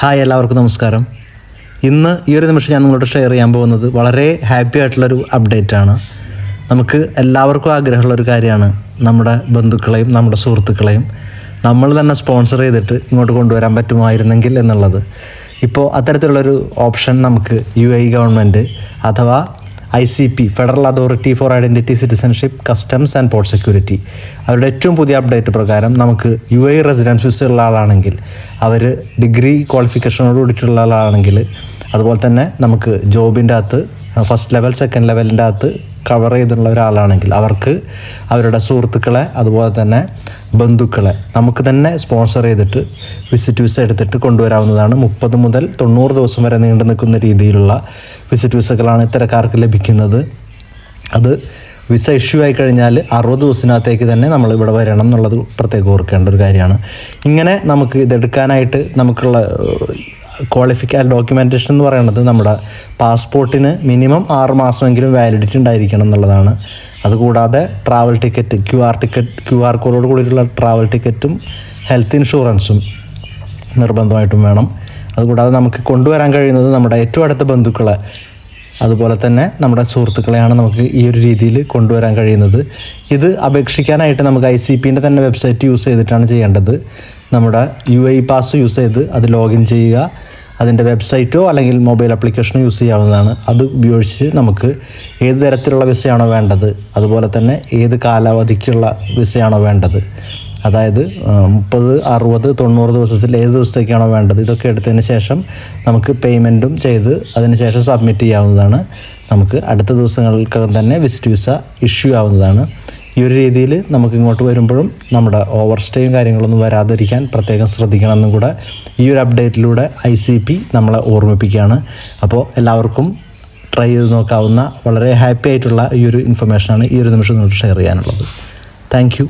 Hi, എല്ലാവർക്കും നമസ്കാരം. ഇന്ന് ഈ ഒരു നിമിഷം ഞാൻ നിങ്ങളോട് ഷെയർ ചെയ്യാൻ പോകുന്നത് വളരെ ഹാപ്പി ആയിട്ടുള്ളൊരു അപ്ഡേറ്റാണ്. നമുക്ക് എല്ലാവർക്കും ആഗ്രഹമുള്ളൊരു കാര്യമാണ് നമ്മുടെ ബന്ധുക്കളെയും നമ്മുടെ സുഹൃത്തുക്കളെയും നമ്മൾ തന്നെ സ്പോൺസർ ചെയ്തിട്ട് ഇങ്ങോട്ട് കൊണ്ടുവരാൻ പറ്റുമായിരുന്നെങ്കിൽ എന്നുള്ളത്. ഇപ്പോൾ അത്തരത്തിലുള്ളൊരു ഓപ്ഷൻ നമുക്ക് UAE ഗവൺമെൻറ് അഥവാ ICP federal authority four identity citizenship customs and port security അവരുടെ ഏറ്റവും പുതിയ അപ്ഡേറ്റ് പ്രകാരം നമുക്ക് UAE റെസിഡൻസ് വിസ ഉള്ള ആളാണെങ്കിൽ, അവർ ഡിഗ്രി ക്വാളിഫിക്കേഷനോട് കൂടിയിട്ടുള്ള ആളാണെങ്കിൽ, അതുപോലെ തന്നെ നമുക്ക് ജോബിൻ്റെ അകത്ത് ഫസ്റ്റ് ലെവൽ സെക്കൻഡ് ലെവലിൻ്റെ അകത്ത് കവർ ചെയ്തിട്ടുള്ള ഒരാളാണെങ്കിൽ അവർക്ക് അവരുടെ സുഹൃത്തുക്കളെ അതുപോലെ തന്നെ ബന്ധുക്കളെ നമുക്ക് തന്നെ സ്പോൺസർ ചെയ്തിട്ട് വിസിറ്റ് വിസ എടുത്തിട്ട് കൊണ്ടുവരാവുന്നതാണ്. 30 മുതൽ 90 ദിവസം വരെ നീണ്ടു നിൽക്കുന്ന രീതിയിലുള്ള വിസിറ്റ് വിസകളാണ് ഇത്തരക്കാർക്ക് ലഭിക്കുന്നത്. അത് വിസ ഇഷ്യൂ ആയി കഴിഞ്ഞാൽ 60 ദിവസത്തിനകത്തേക്ക് തന്നെ നമ്മൾ ഇവിടെ വരണം എന്നുള്ളത് പ്രത്യേകം ഓർക്കേണ്ട ഒരു കാര്യമാണ്. ഇങ്ങനെ നമുക്ക് ഇതെടുക്കാനായിട്ട് നമുക്കുള്ള ഡോക്യുമെൻറ്റേഷൻ എന്ന് പറയുന്നത് നമ്മുടെ പാസ്പോർട്ടിന് മിനിമം 6 മാസമെങ്കിലും വാലിഡിറ്റി ഉണ്ടായിരിക്കണം എന്നുള്ളതാണ്. അതുകൂടാതെ ട്രാവൽ ടിക്കറ്റ്, QR കോഡോട് കൂടിയിട്ടുള്ള ട്രാവൽ ടിക്കറ്റും ഹെൽത്ത് ഇൻഷുറൻസും നിർബന്ധമായിട്ടും വേണം. അതുകൂടാതെ നമുക്ക് കൊണ്ടുവരാൻ കഴിയുന്നത് നമ്മുടെ ഏറ്റവും അടുത്ത ബന്ധുക്കളെ അതുപോലെ തന്നെ നമ്മുടെ സുഹൃത്തുക്കളെയാണ് നമുക്ക് ഈ ഒരു രീതിയിൽ കൊണ്ടുവരാൻ കഴിയുന്നത്. ഇത് അപേക്ഷിക്കാനായിട്ട് നമുക്ക് ICPൻ്റെ തന്നെ വെബ്സൈറ്റ് യൂസ് ചെയ്തിട്ടാണ് ചെയ്യേണ്ടത്. നമ്മുടെ UAE പാസ് യൂസ് ചെയ്ത് അത് ലോഗിൻ ചെയ്യുക. അതിൻ്റെ വെബ്സൈറ്റോ അല്ലെങ്കിൽ മൊബൈൽ ആപ്ലിക്കേഷനോ യൂസ് ചെയ്യാവുന്നതാണ്. അത് ഉപയോഗിച്ച് നമുക്ക് ഏത് തരത്തിലുള്ള വിസയാണോ വേണ്ടത്, അതുപോലെ തന്നെ ഏത് കാലാവധിക്കുള്ള വിസയാണോ വേണ്ടത്, അതായത് 30, 60, 90 ദിവസത്തിൽ ഏത് ദിവസത്തേക്കാണോ വേണ്ടത്, ഇതൊക്കെ എടുത്തതിന് ശേഷം നമുക്ക് പേയ്മെൻറ്റും ചെയ്ത് അതിന് ശേഷം സബ്മിറ്റ് ചെയ്യാവുന്നതാണ്. നമുക്ക് അടുത്ത ദിവസങ്ങൾക്കകം തന്നെ വിസിറ്റ് വിസ ഇഷ്യൂ ആവുന്നതാണ്. ഈ ഒരു രീതിയിൽ നമുക്ക് ഇങ്ങോട്ട് വരുമ്പോഴും നമ്മുടെ ഓവർ സ്റ്റേയും കാര്യങ്ങളൊന്നും വരാതിരിക്കാൻ പ്രത്യേകം ശ്രദ്ധിക്കണമെന്നും കൂടെ ഈ ഒരു അപ്ഡേറ്റിലൂടെ ICP നമ്മളെ ഓർമ്മിപ്പിക്കുകയാണ്. അപ്പോൾ എല്ലാവർക്കും ട്രൈ ചെയ്ത് നോക്കാവുന്ന വളരെ ഹാപ്പി ആയിട്ടുള്ള ഈ ഒരു ഇൻഫർമേഷനാണ് ഈ ഒരു നിമിഷം ഷെയർ ചെയ്യാനുള്ളത്. Thank you.